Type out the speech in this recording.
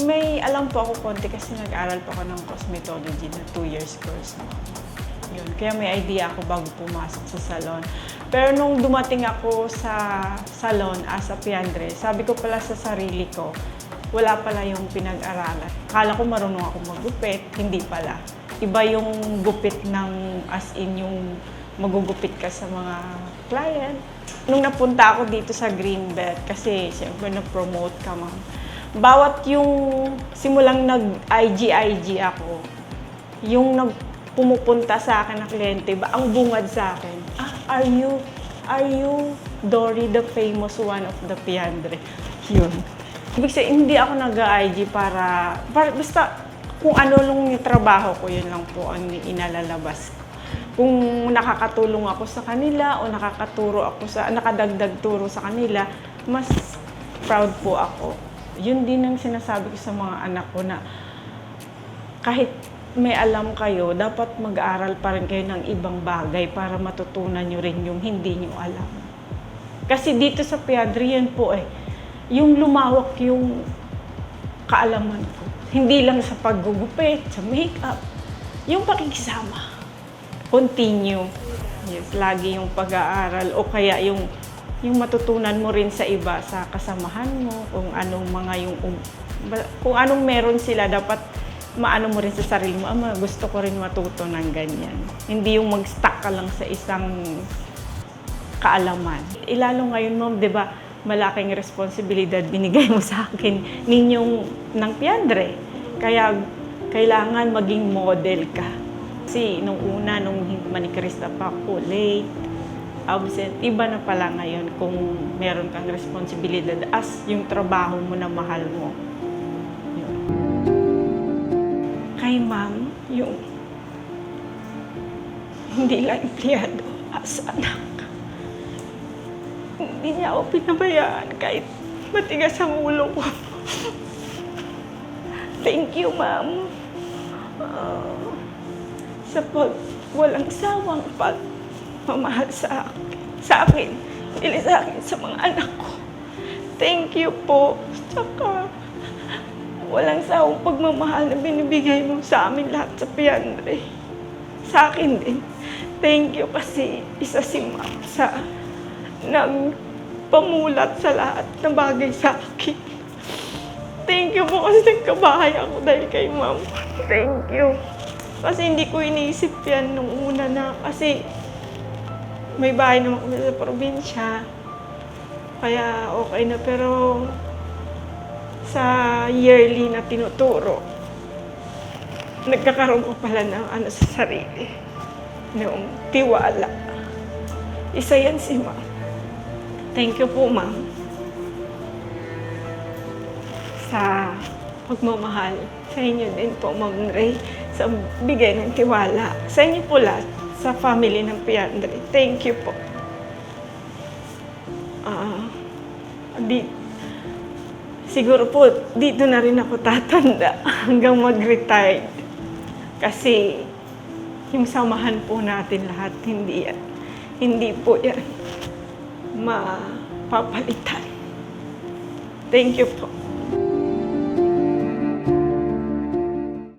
May alam po ako konti kasi nag-aral po ako ng cosmetology na 2 years course. Yun. Kaya may idea ako bago pumasok sa salon. Pero nung dumating ako sa salon as a piandre, sabi ko pala sa sarili ko, wala pala yung pinag-aralan. Akala ko marunong ako maggupit, hindi pala. Iba yung gupit ng as in yung magugupit ka sa mga client. Nung napunta ako dito sa Greenbelt, kasi siyempre na-promote ka, ma'am. Bawat yung simulang nag-IG ako, yung pumupunta sa akin na kliyente, ang bungad sa akin, are you Dory, the famous one of the Piandre? Yun. Ibig sabihin, hindi ako nag-IG para basta kung ano lang yung trabaho ko, yun lang po ang inalalabas ko. Kung nakakatulong ako sa kanila o nakadagdag turo sa kanila, mas proud po ako. Yun din ang sinasabi ko sa mga anak ko na kahit may alam kayo, dapat mag-aaral pa rin kayo ng ibang bagay para matutunan nyo rin yung hindi nyo alam. Kasi dito sa Piandre, yan po yung lumawak yung kaalaman ko. Hindi lang sa paggugupit, sa makeup, yung pakikisama. Continue. Yes, lagi yung pag-aaral o kaya yung matutunan mo rin sa iba, sa kasamahan mo, kung anong meron sila, dapat maano mo rin sa sarili mo, gusto ko rin matuto ng ganyan. Hindi yung mag-stuck ka lang sa isang kaalaman. Ilalo ngayon, ma'am, di ba, malaking responsibilidad binigay mo sa akin ng Piandre. Kaya kailangan maging model ka. Kasi nung manikrista pa ako, late, absent, iba na pala ngayon kung meron kang responsibilidad as yung trabaho mo na mahal mo. Yun. Kay ma'am, yung hindi lang empleyado, as anak. Hindi niya ako pinabayaan kahit matigas ang ulo ko. Thank you, ma'am. Sa walang sawang pagmamahal sa akin, hindi sa akin, sa mga anak ko. Thank you po. Tsaka, walang sawang pagmamahal na binibigay mo sa amin lahat sa Piandre. Sa akin din. Thank you kasi isa si ma'am sa nagpamulat sa lahat ng bagay sa akin. Thank you po kasi nagkabahay ako dahil kay ma'am. Thank you. Kasi hindi ko iniisip yan nung una na kasi may bahay naman kami sa probinsya. Kaya okay na, pero sa yearly na tinuturo, nagkakaroon ko pala ng sa sarili. Yung tiwala. Isa yan si ma'am. Thank you po, ma'am. Sa pagmamahal. Sa inyo din po, Ma'am Ray. Sa bigay ng tiwala. Sa inyo po lahat. Sa family ng Piandre. Thank you po. Siguro po, dito na rin ako tatanda hanggang mag-retire. Kasi yung samahan po natin lahat, hindi po yan mapapalitan. Thank you po.